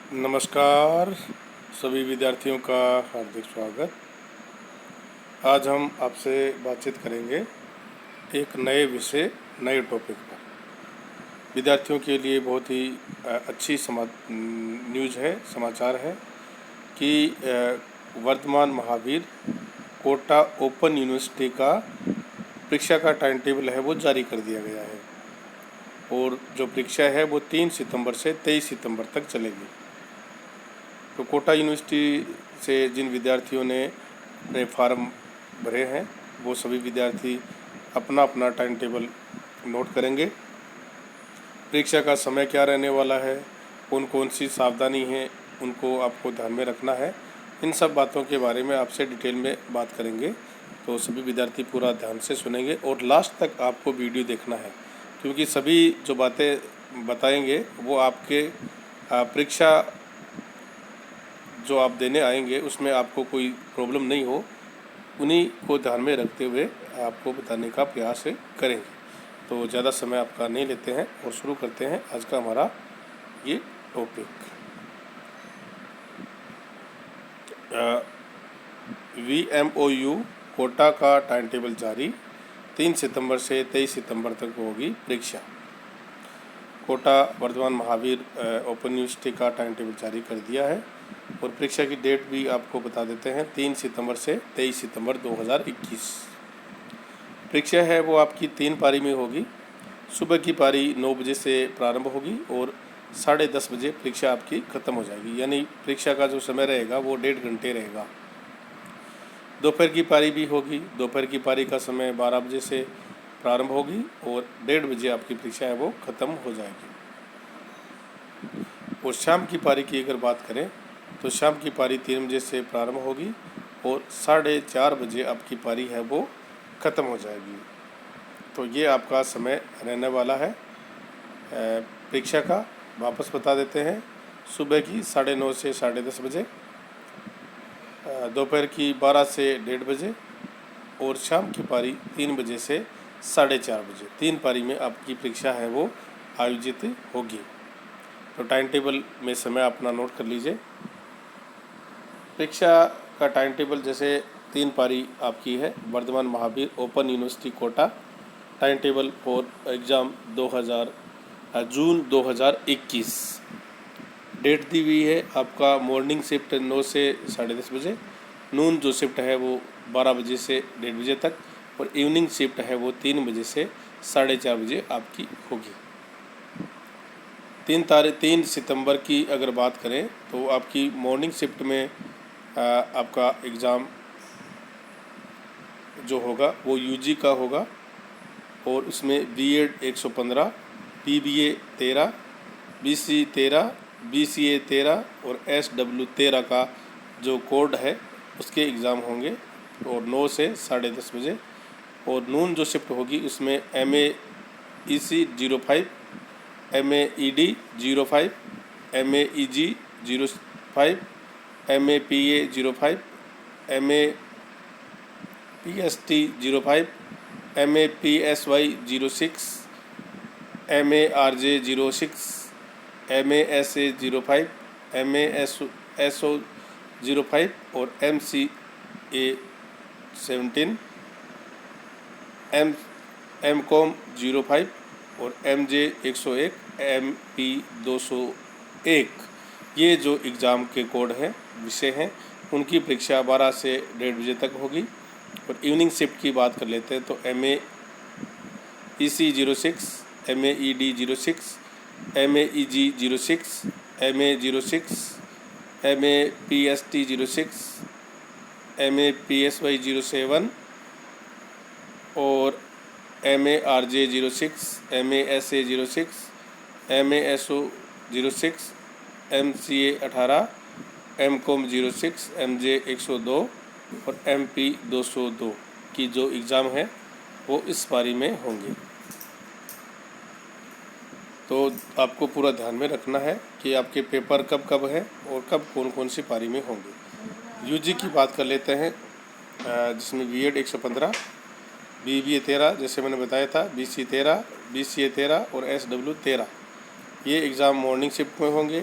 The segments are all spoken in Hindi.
नमस्कार सभी विद्यार्थियों का हार्दिक स्वागत। आज हम आपसे बातचीत करेंगे एक नए विषय नए टॉपिक पर। विद्यार्थियों के लिए बहुत ही अच्छी न्यूज़ है, समाचार है कि Varthaman Mahavir quota open university का परीक्षा का टाइम टेबल है वो जारी कर दिया गया है और जो परीक्षा है वो 3 सितंबर से 23 सितंबर तक चलेगी। तो कोटा यूनिवर्सिटी से जिन विद्यार्थियों ने अपने फार्म भरे हैं वो सभी विद्यार्थी अपना अपना टाइम टेबल नोट करेंगे। परीक्षा का समय क्या रहने वाला है, कौन कौन सी सावधानी है उनको आपको ध्यान में रखना है, इन सब बातों के बारे में आपसे डिटेल में बात करेंगे। तो सभी विद्यार्थी पूरा ध्यान से सुनेंगे और लास्ट तक आपको वीडियो देखना है, क्योंकि सभी जो बातें बताएंगे वो आपके परीक्षा जो आप देने आएंगे उसमें आपको कोई प्रॉब्लम नहीं हो, उन्हीं को ध्यान में रखते हुए आपको बताने का प्रयास करेंगे। तो ज़्यादा समय आपका नहीं लेते हैं और शुरू करते हैं आज का हमारा ये टॉपिक। VMOU कोटा का टाइम टेबल जारी, 3 सितंबर से 23 सितंबर तक होगी परीक्षा। कोटा वर्धमान महावीर ओपन यूनिवर्सिटी का टाइम टेबल जारी कर दिया है और परीक्षा की डेट भी आपको बता देते हैं, 3 सितंबर से 23 सितंबर 2021। परीक्षा है वो आपकी 3 पारी में होगी। सुबह की पारी 9 बजे से प्रारंभ होगी और 10:30 बजे परीक्षा आपकी ख़त्म हो जाएगी, यानी परीक्षा का जो समय रहेगा वो 1.5 घंटे रहेगा। दोपहर की पारी भी होगी। दोपहर की पारी का समय 12 बजे से प्रारंभ होगी और 1:30 बजे आपकी परीक्षा है वो ख़त्म हो जाएगी। और शाम की पारी की अगर बात करें तो शाम की पारी 3 बजे से प्रारंभ होगी और 4:30 बजे आपकी पारी है वो ख़त्म हो जाएगी। तो ये आपका समय रहने वाला है परीक्षा का। वापस बता देते हैं, सुबह की 9:30 से 10:30 बजे, दोपहर की 12 से 1:30 बजे और शाम की पारी 3 बजे से 4:30 बजे। 3 पारी में आपकी परीक्षा है वो आयोजित होगी। तो टाइम टेबल में समय अपना नोट कर लीजिए। परीक्षा का टाइम टेबल जैसे 3 पारी आपकी है, Vardhaman Mahaveer open university Kota, time table for exam June 2021। Date दी हुई है आपका मॉर्निंग शिफ्ट 9 से 10:30 बजे, नून जो शिफ्ट है वो 12 बजे से 1:30 बजे तक और इवनिंग शिफ्ट है वो 3 बजे से 4:30 बजे आपकी होगी। 3 सितंबर की अगर बात करें तो आपकी मॉर्निंग शिफ्ट में आपका एग्ज़ाम जो होगा वो यूजी का होगा और उसमें बीएड 115, बीबीए 13, बीसी 13, बीसीए 13 और एसडब्ल्यू 13 का जो कोड है उसके एग्ज़ाम होंगे और 9 से 10:30 बजे। और नून जो शिफ्ट होगी उसमें MAEC 05, MAED 05, MAEG 05, MAPA 05, MAPST 05, MAPSY 06, MARJ 06, MASA 05, MASO 05 और MCA 17, MCOM 05 और MJ 101, MP 201। ये जो एग्ज़ाम के कोड हैं, विषय हैं, उनकी परीक्षा 12 से 1:30 बजे तक होगी। और इवनिंग शिफ्ट की बात कर लेते हैं तो MAEC 06, MAED 06, MAEG 06, MA 06, MAPST 06, MAPSY 07 और MARJ 06, MASA 06, MASO 06, MCA 18, MCOM 06, MJ 102 और MP 202 की जो एग्ज़ाम है वो इस पारी में होंगे। तो आपको पूरा ध्यान में रखना है कि आपके पेपर कब कब है और कब कौन कौन सी पारी में होंगे। यूजी की बात कर लेते हैं जिसमें बीएड 115, बीबीए 13 जैसे मैंने बताया था, बीसी 13, बीसीए 13 और एसडब्ल्यू 13। ये एग्ज़ाम मॉर्निंग शिफ्ट में होंगे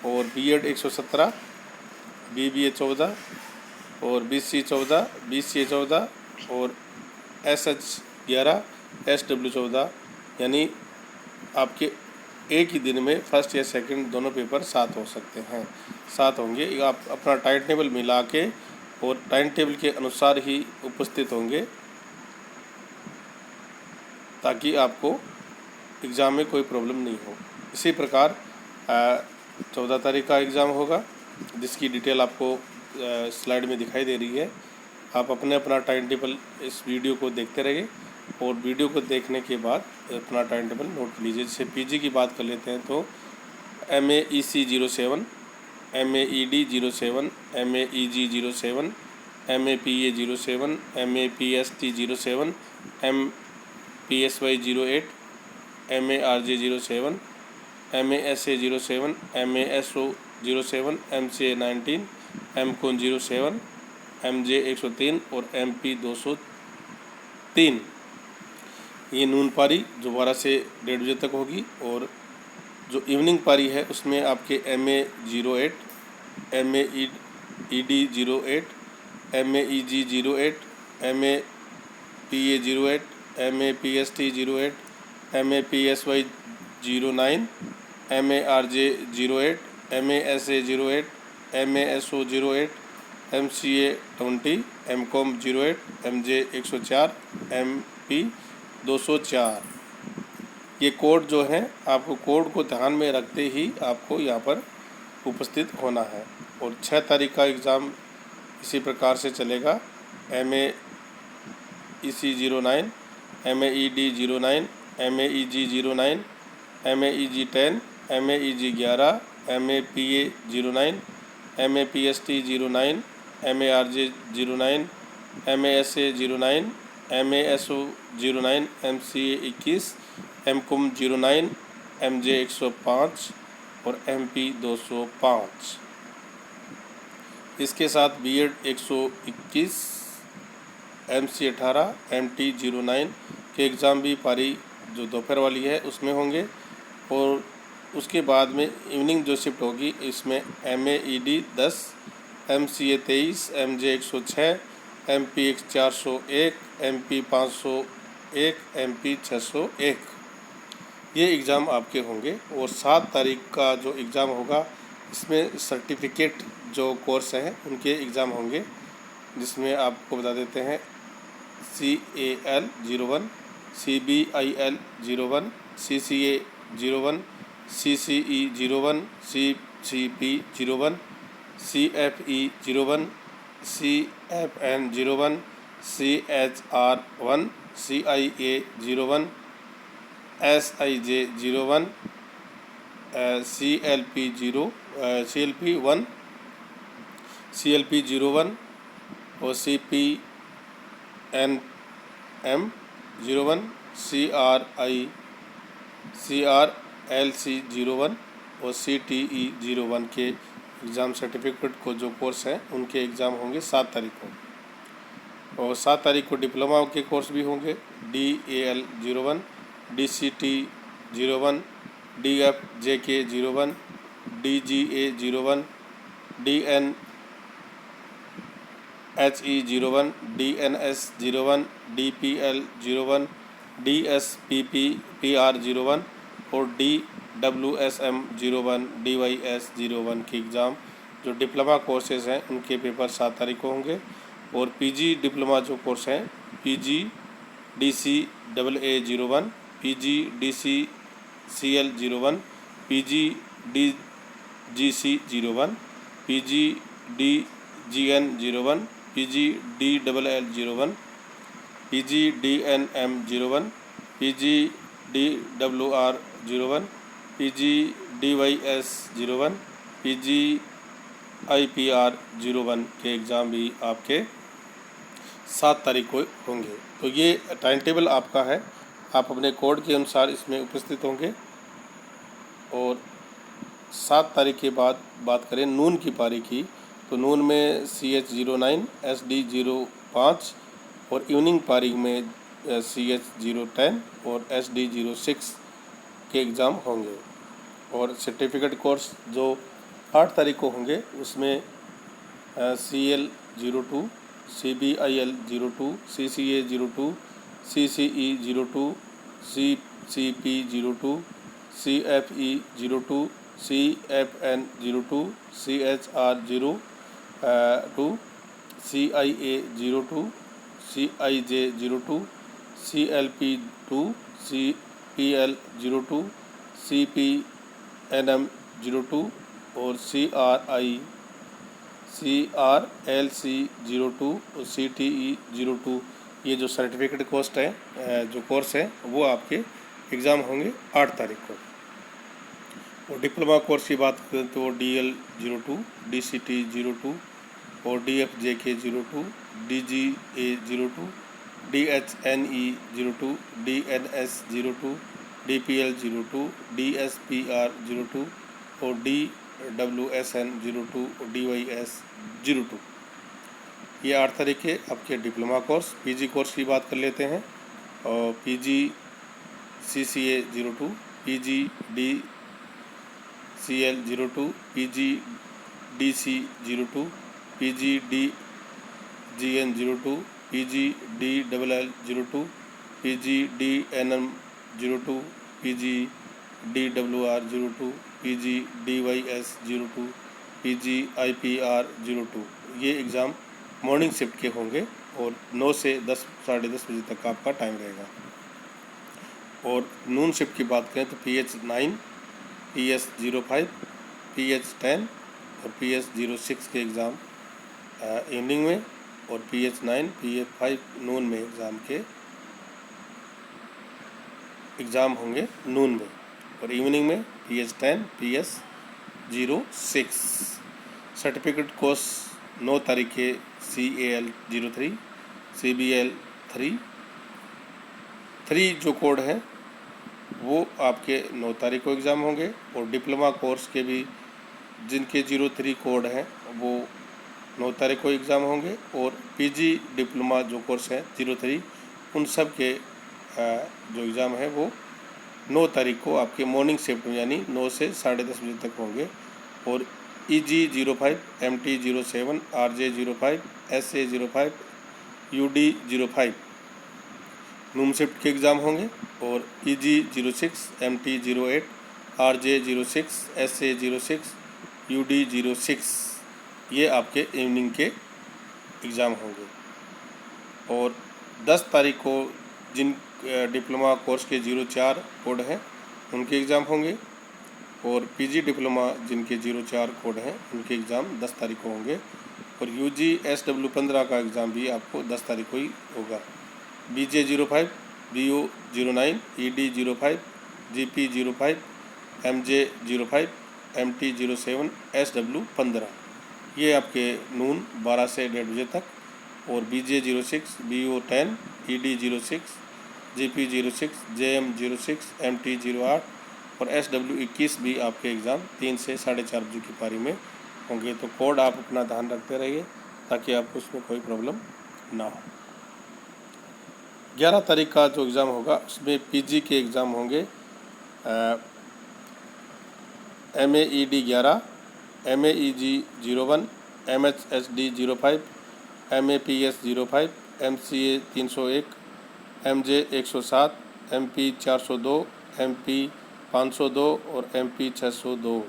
और बीएड 117, बीबीए 14 और बीसी 14, बीसीए 14 और एसएच 11, एसडब्ल्यू 14। यानी आपके एक ही दिन में फर्स्ट या सेकंड दोनों पेपर 7 हो सकते हैं, 7 होंगे। आप अपना टाइम टेबल मिला के और टाइम टेबल के अनुसार ही उपस्थित होंगे, ताकि आपको एग्ज़ाम में कोई प्रॉब्लम नहीं हो। इसी प्रकार 14 तारीख का एग्ज़ाम होगा, जिसकी डिटेल आपको स्लाइड में दिखाई दे रही है। आप अपना टाइम टेबल इस वीडियो को देखते रहिए और वीडियो को देखने के बाद अपना टाइम टेबल नोट लीजिए। जैसे पीजी की बात कर लेते हैं तो MEEC 07, MEED 07, MEEG 07, MAPA 07, MAPST 07, MPSY 08, MARJ 07, MASA 07, MASO 07, MCA 19, MCON 07, MJ 103 और MP 203। ये नून पारी जो 12 से 1:30 बजे तक होगी, और जो इवनिंग पारी है उसमें आपके MA 08, MAED 08, MAEG 08, MAPA 08, MAPST 08, MAPSY 09, MARJ 08, MASA 08, MASO 08, MCA 20, MCOM 08, MJ 104, MP 204। ये कोड जो हैं, आपको कोड को ध्यान में रखते ही आपको यहाँ पर उपस्थित होना है। और 6 तारीख का एग्ज़ाम इसी प्रकार से चलेगा। MEEC 09, MEED 09, MEEG 09, MEEG 10, MEEG 11, MAPA 09, MAPST 09, MARJ 09, MASA 09, MASO 09, MCA 21, MCOM 09, MJ 105 और MP 205। इसके साथ बीएड 121, MC 18, MT 09 के एग्ज़ाम भी पारी जो दोपहर वाली है उसमें होंगे। और उसके बाद में इवनिंग जो शिफ्ट होगी, इसमें MAED 10, MCA 23, MJ 106, MP 401, MP 501, MP 601 ये एग्ज़ाम आपके होंगे। और 7 तारीख का जो एग्ज़ाम होगा, इसमें सर्टिफिकेट जो कोर्स हैं उनके एग्ज़ाम होंगे, जिसमें आपको बता देते हैं CAL 01, CBIL 01, CCA 01, CCE 01, CCP 01, CFE 01, CFN 01, CHR 1, CIA 01, SIJ 01, CLP 0, CLP 1, CLP 01 और CPNM 01, CRLC 01 और CTE 01 के एग्ज़ाम सर्टिफिकेट को जो कोर्स हैं उनके एग्ज़ाम होंगे 7 तारीख को। और 7 तारीख को डिप्लोमा के कोर्स भी होंगे। DAL 01, DCT 01, DFJK 01, DGA 01, DNHE 01, DNS 01, DPL 01, DSPPR 01 और DWSM 01, DYS 01 की एग्ज़ाम जो डिप्लोमा कोर्सेज़ हैं उनके पेपर 7 तारीख को होंगे। और PG डिप्लोमा जो कोर्स हैं, PG DCAA 01, PG DCCL 01, PG DGC 01, PG DGN 01, PG DLL 01, PG DNM 01, PG DWR 01, PG DYS 01, PG IPR 01 के एग्ज़ाम भी आपके 7 तारीख को होंगे। तो ये टाइम टेबल आपका है, आप अपने कोड के अनुसार इसमें उपस्थित होंगे। और 7 तारीख के बाद बात करें नून की पारी की, तो नून में CH 09, SD 05 और इवनिंग पारी में CH 010 और SD 06 के एग्ज़ाम होंगे। और सर्टिफिकेट कोर्स जो 8 तारीख को होंगे। उसमें CL 02, CBIL 02, CCA 02, CCE 02, CCP 02, CFE 02, CFN 02, CHR 02, CIA 02, CIJ 02, CLP 2, CPL 02, CPNM 02 और CRLC 02 और CTE 02। ये जो सर्टिफिकेट कोर्स है वो आपके एग्ज़ाम होंगे 8 तारीख को। और डिप्लोमा कोर्स की बात करें तो DL 02, DCT 02 और DFJK 02, DGA 02, DHNE 02, DNS 02, DPL 02, DSPR 02 और DWSN 02 और DYS 02। ये 8 तारीख के आपके डिप्लोमा कोर्स। PG कोर्स की बात कर लेते हैं। और PG CCA 02, PG DCL 02, PG DC 02, PG DGN 02, PG DLL 02, PG DNM 02, PG DWR 02, PG DYS 02, PG IPR 02। ये एग्ज़ाम मॉर्निंग शिफ्ट के होंगे और 9 से 10 साढ़े 10 बजे तक आपका टाइम रहेगा। और नून शिफ्ट की बात करें तो PH9, PS05, PH10 और PS06 के एग्ज़ाम इवनिंग में और PH9, PF5 नून में एग्ज़ाम होंगे नून में। और इवनिंग में PH10, PS06। सर्टिफिकेट कोर्स 9 तारीख के CAL 03, CBL 3 जो कोड है वो आपके 9 तारीख को एग्ज़ाम होंगे। और डिप्लोमा कोर्स के भी जिनके 03 कोड हैं वो 9 तारीख को एग्ज़ाम होंगे। और PG डिप्लोमा जो कोर्स है 03 उन सब के जो एग्ज़ाम है वो 9 तारीख को आपके मॉर्निंग शिफ्ट में यानी 9 से साढ़े 10 बजे तक होंगे। और EG 05, MT 07, RJ 05, SA 05, UD 05 नून शिफ्ट के एग्ज़ाम होंगे। और EG 06, MT 08, RJ 06, SA 06, UD 06 ये आपके इवनिंग के एग्ज़ाम होंगे। और 10 तारीख को जिन डिप्लोमा कोर्स के 04 कोड हैं उनके एग्ज़ाम होंगे। और PG डिप्लोमा जिनके 04 कोड हैं उनके एग्ज़ाम 10 तारीख को होंगे। और UG SW 15 का एग्ज़ाम भी आपको 10 तारीख को ही होगा। BJ 05, BO 09, ED 05, GP 05, MJ 05, MT 07, SW 15 ये आपके नून 12 से 1:30 बजे तक। और BJ 06, BO 10, ED 06, GP 06, JM 06, MT 08 और SW 21 भी आपके एग्ज़ाम 3 से 4:30 बजे की पारी में होंगे। तो कोड आप अपना ध्यान रखते रहिए ताकि आपको उसमें कोई प्रॉब्लम ना हो। 11 तारीख का जो एग्ज़ाम होगा उसमें PG के एग्ज़ाम होंगे। MAED 11, MAEG 01, MHSD 05, MAPS 05, MCA 301, MJ 107, MP 402, MP 502 और MP 602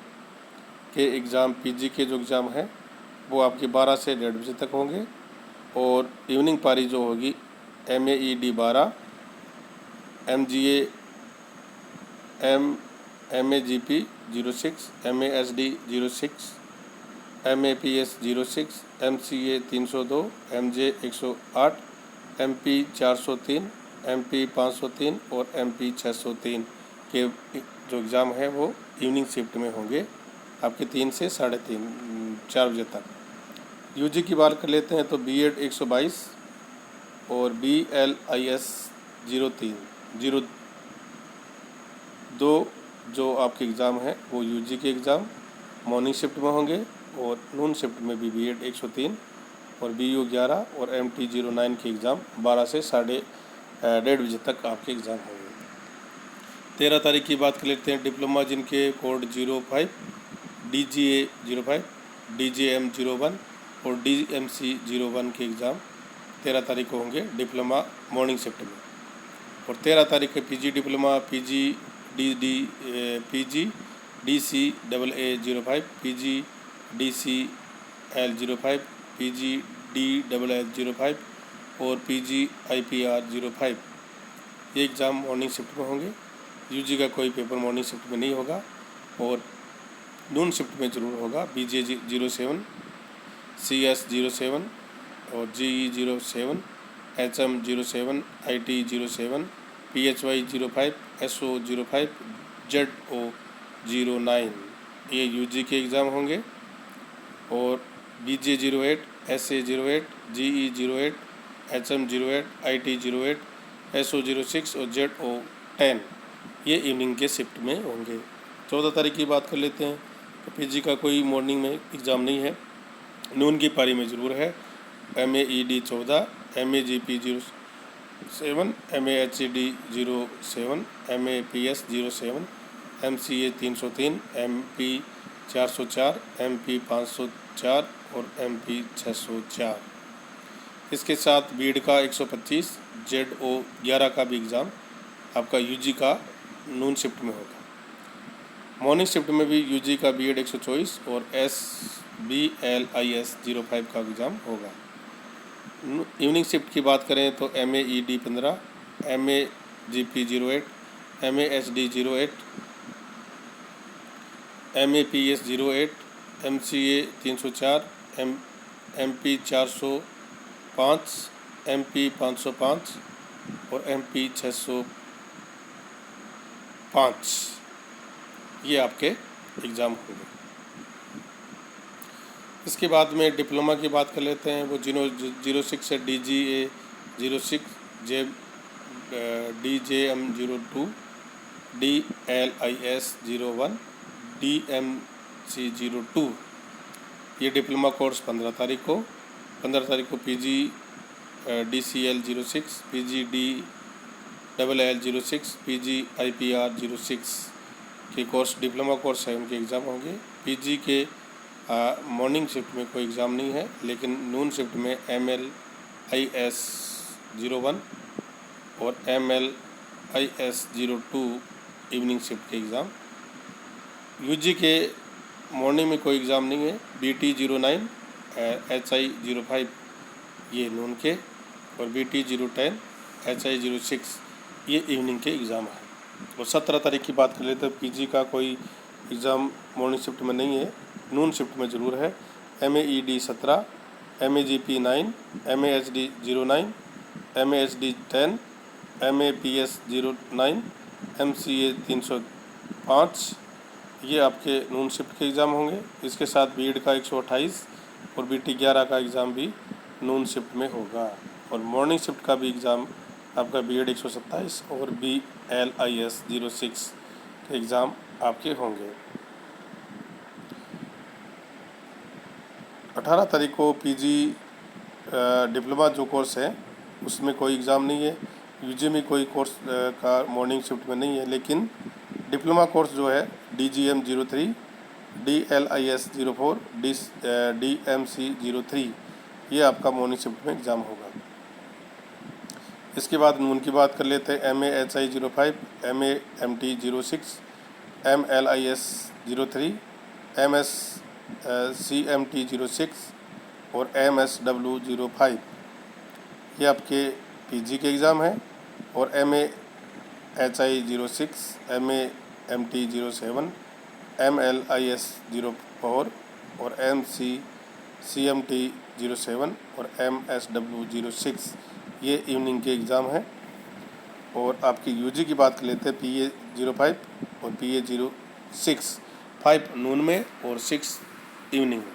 के एग्ज़ाम PG के जो एग्ज़ाम हैं वो आपके 12 से 1:30 बजे तक होंगे। और इवनिंग पारी जो होगी MAED 12, MGA MAGP 06, MASD 06, MAPS 06, MCA 302, MJ 108, MP 403, MP 503 और MP 603 के जो एग्ज़ाम है वो इवनिंग शिफ्ट में होंगे आपके 3 से 3:30-4 बजे तक। UG की बात कर लेते हैं तो B.Ed 122 और BLIS 02 जो आपके एग्ज़ाम हैं वो UG के एग्ज़ाम मॉर्निंग शिफ्ट में होंगे। और नून शिफ्ट में भी B.Ed 103 और BU 11 और MT 09 के एग्ज़ाम 12 से 1:30 बजे तक आपके एग्ज़ाम होंगे। 13 तारीख की बात कर लेते हैं डिप्लोमा जिनके कोड 05, DGA 05, DJM 01 और DMC 01 के एग्ज़ाम 13 तारीख को होंगे डिप्लोमा मॉर्निंग शिफ्ट में। और 13 तारीख को PG diploma, PG DCAA 05, PG DCL 05, PG DLL 05 और PG IPR 05 ये एग्ज़ाम मॉर्निंग शिफ्ट में होंगे। UG का कोई पेपर मॉर्निंग शिफ्ट में नहीं होगा और नून शिफ्ट में ज़रूर होगा। BJ 07, CS 07 और GE 07, HM 07, IT 07, PHY 05, SO 05, ZO 09 ये UG के एग्ज़ाम होंगे। और BJ 08, SA 08, GE 08, HM 08, IT 08, SO 06 और ZO 10 ये इवनिंग के शिफ्ट में होंगे। 14 तारीख की बात कर लेते हैं तो PG का कोई मॉर्निंग में एग्ज़ाम नहीं है, नून की पारी में ज़रूर है। MAED 14, MAGP 07, MAHED 07, MAPS 07, MCA 303, MP 404, MP 504 और MP 604। इसके साथ बीड का 125, ZO 11 का भी एग्ज़ाम आपका UG का नून शिफ्ट में होगा। मॉर्निंग शिफ्ट में भी UG का BED 124 और SBLIS 05 का एग्ज़ाम होगा। इवनिंग शिफ्ट की बात करें तो MAED 15, MAGP 08, MAHD 08, MAPS 08, MCA 304, MP 405, MP 505 और MP 605 ये आपके एग्ज़ाम होंगे। इसके बाद में डिप्लोमा की बात कर लेते हैं। वो 06 है DGA 06, DJM 02, DLIS 01, DMC 02 ये डिप्लोमा कोर्स 15 तारीख को PG DCL 06, PG DLL 06, PG IPR 06 के कोर्स डिप्लोमा कोर्स है, उनके एग्ज़ाम होंगे। PG के मॉर्निंग शिफ्ट में कोई एग्ज़ाम नहीं है, लेकिन नून शिफ्ट में MLIS 01 और MLIS 02 इवनिंग शिफ्ट के एग्ज़ाम। UG के मॉर्निंग में कोई एग्ज़ाम नहीं है। BT 09, HI 05 ये नून के और BT 010, HI 06 ये इवनिंग के एग्ज़ाम है। और 17 तारीख की बात कर लेते हैं। PG का कोई एग्ज़ाम मॉर्निंग शिफ्ट में नहीं है, नून शिफ्ट में ज़रूर है। MAED 17, MAGP 9, MAHD 09, MAHD 10, MAPS 09, MCA 305 ये आपके नून शिफ्ट के एग्ज़ाम होंगे। इसके साथ BED का 128 और BT 11 का एग्ज़ाम भी नून शिफ्ट में होगा। और मॉर्निंग शिफ्ट का भी एग्ज़ाम आपका BED 127 और BLIS 06 के एग्ज़ाम आपके होंगे। 18 तारीख को PG डिप्लोमा जो कोर्स है उसमें कोई एग्ज़ाम नहीं है। UG में कोई कोर्स का मॉर्निंग शिफ्ट में नहीं है, लेकिन डिप्लोमा कोर्स जो है DGM 03, DLIS 04, DMC 03 ये आपका मॉर्निंग शिफ्ट में एग्ज़ाम होगा। इसके बाद नून की बात कर लेते हैं। MAHI 05, MAMT 06, MLIS 03, CMT 06 और MSW 05 ये आपके PG के एग्ज़ाम हैं। और MAHI 06, MAMT 07, MLIS 04 और CMT 07 और MSW 06 ये इवनिंग के एग्ज़ाम हैं। और आपकी UG की बात कर लेते हैं। PA 05 और PA 06 5 नून में और 6 इवनिंग में।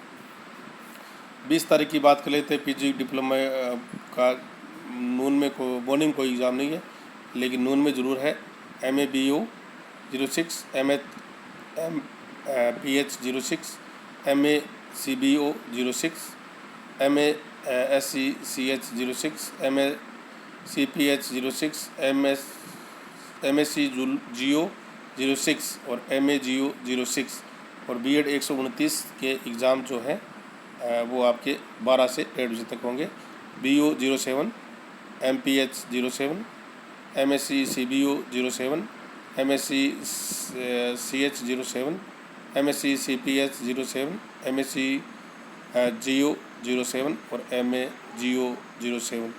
20 तारीख की बात कर लेते हैं। PG डिप्लोमा का नून में मॉर्निंग कोई एग्ज़ाम नहीं है, लेकिन नून में ज़रूर है। MABO 06, PH 06, MACBO 06, MASCCH 06, MACPH 06, MACGO 06 और MAGO 06 और बीएड 129 के एग्ज़ाम जो हैं वो आपके 12 से 1:30 बजे तक होंगे। BO 07, MPH 07, MSc CBO 07, MSc CH 07, MSc CPH 07, MSc GO 07 और MA GO 07,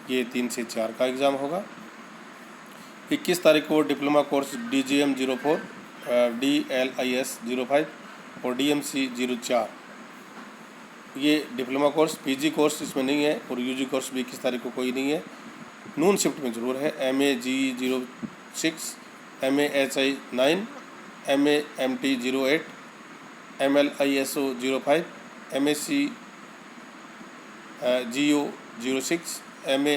ये 3 से 4 का एग्ज़ाम होगा। 21 तारीख को डिप्लोमा कोर्स DGM 04, DLIS 05 और DMC 04, ये डिप्लोमा कोर्स। PG कोर्स इसमें नहीं है और UG कोर्स भी 21 तारीख को कोई नहीं है। नून शिफ्ट में ज़रूर है। MA GE 06, MA HI 9, MA MT 08, ML ISO 05, MSc GO 06, MA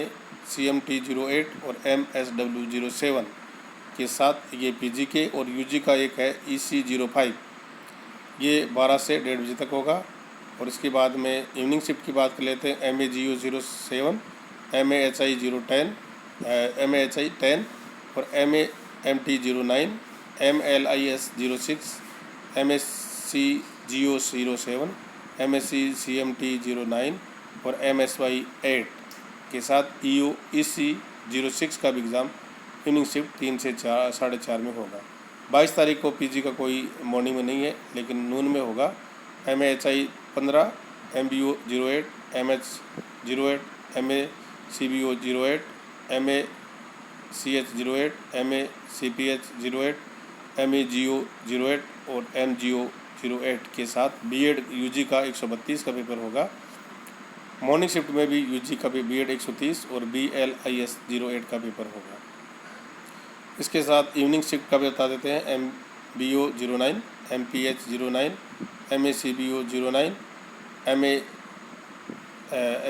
CMT 08 और MSW 07 के साथ ये PG के, और UG का एक है EC 05, ये 12 से 1:30 बजे तक होगा। और इसके बाद में इवनिंग शिफ्ट की बात कर लेते हैं। MA GO 07, MA HI 010, MA HI 10 और MA MT 09, MLIS 06, MSc GO 07, MSc CMT 09 और MSY 8 के साथ EC 06 का भी एग्ज़ाम इवनिंग शिफ्ट 3 से 4 4:30 में होगा। 22 तारीख को PG का कोई मॉर्निंग में नहीं है लेकिन नून में होगा। MA HI 15, MBO 08, MH 08, MA CBO 08, MA CH 08, MA CPH 08, MA GO 08 और MGO 08 के साथ BEd UG का 132 का पेपर होगा। मॉर्निंग शिफ्ट में भी UG का भी BEd 130 और BLIS 08 का पेपर होगा। इसके साथ इवनिंग शिफ्ट का भी बता देते हैं। MBO 09, MPH 09, MA CBO 09, MA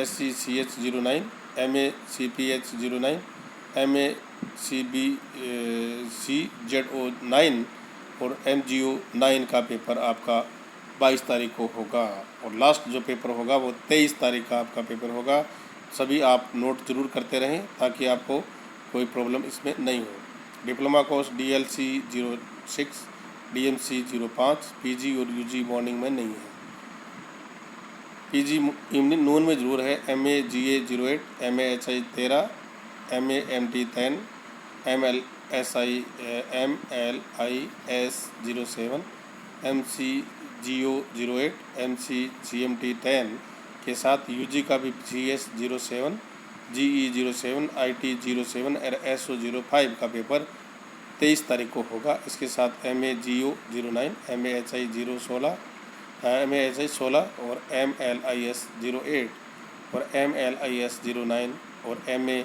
SCCH 09, MA CPH 09, MA CBCZO 9 और MGO 9 का पेपर आपका 22 तारीख को होगा। और लास्ट जो पेपर होगा वो 23 तारीख का आपका पेपर होगा। सभी आप नोट ज़रूर करते रहें ताकि आपको कोई प्रॉब्लम इसमें नहीं हो। Diploma course DLC 06, DMC 05, PG और UG मॉर्निंग में नहीं है। PG इवनिंग नून में ज़रूर है। MA GA 08, MA HI 13, MA MT 10, MLIS 07, MC GO 08, MC CMT 10 के साथ UG का भी GS 07, GE 07, IT 07 और SO 05 का पेपर 23 तारीख को होगा। इसके साथ MA GO 09, MA HI 016, MA HI 16 और MLIS 08 और MLIS 09 और MA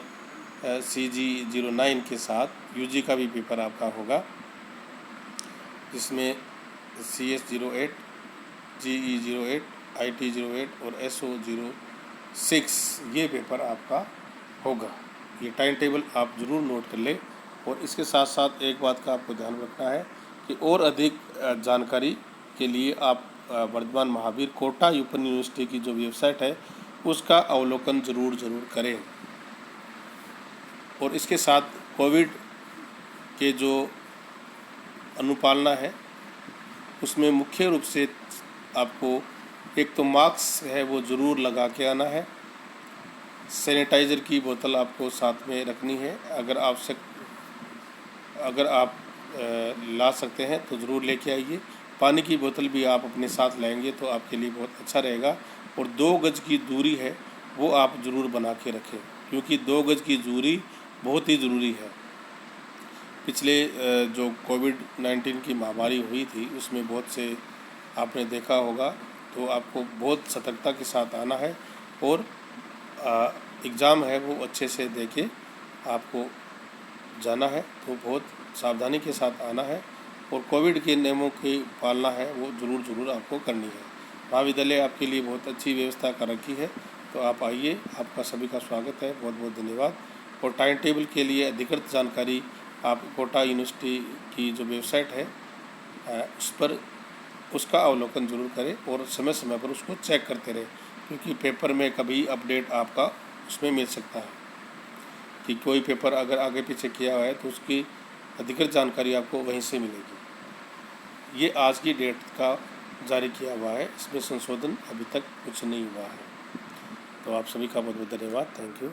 CG 09 के साथ UG का भी पेपर आपका होगा, जिसमें CS 08, GE 08, IT 08 और SO 06 ये पेपर आपका होगा। ये टाइम टेबल आप ज़रूर नोट कर लें। और इसके साथ साथ एक बात का आपको ध्यान रखना है कि और अधिक जानकारी के लिए आप Varthaman Mahavir quota open university की जो वेबसाइट है उसका अवलोकन ज़रूर करें। और इसके साथ कोविड के जो अनुपालना है उसमें मुख्य रूप से आपको एक तो मास्क है वो ज़रूर लगा के आना है। सैनिटाइज़र की बोतल आपको साथ में रखनी है। अगर आप ला सकते हैं तो ज़रूर लेके आइए। पानी की बोतल भी आप अपने साथ लाएंगे तो आपके लिए बहुत अच्छा रहेगा। और 2 गज की दूरी है वो आप ज़रूर बना के रखें, क्योंकि 2 गज की दूरी बहुत ही ज़रूरी है। पिछले जो कोविड-19 की महामारी हुई थी उसमें बहुत से आपने देखा होगा, तो आपको बहुत सतर्कता के साथ आना है और एग्ज़ाम है वो अच्छे से दे के आपको जाना है। तो बहुत सावधानी के साथ आना है और कोविड के नियमों की पालना है वो ज़रूर आपको करनी है। महाविद्यालय आपके लिए बहुत अच्छी व्यवस्था कर रखी है, तो आप आइए, आपका सभी का स्वागत है। बहुत बहुत धन्यवाद। और टाइम टेबल के लिए अधिकृत जानकारी आप कोटा यूनिवर्सिटी की जो वेबसाइट है उस पर उसका अवलोकन ज़रूर करें और समय समय पर उसको चेक करते रहें, क्योंकि पेपर में कभी अपडेट आपका उसमें मिल सकता है कि कोई पेपर अगर आगे पीछे किया हुआ है तो उसकी अधिकृत जानकारी आपको वहीं से मिलेगी। ये आज की डेट का जारी किया हुआ है, इसमें संशोधन अभी तक कुछ नहीं हुआ है। तो आप सभी का बहुत बहुत धन्यवाद। Thank you.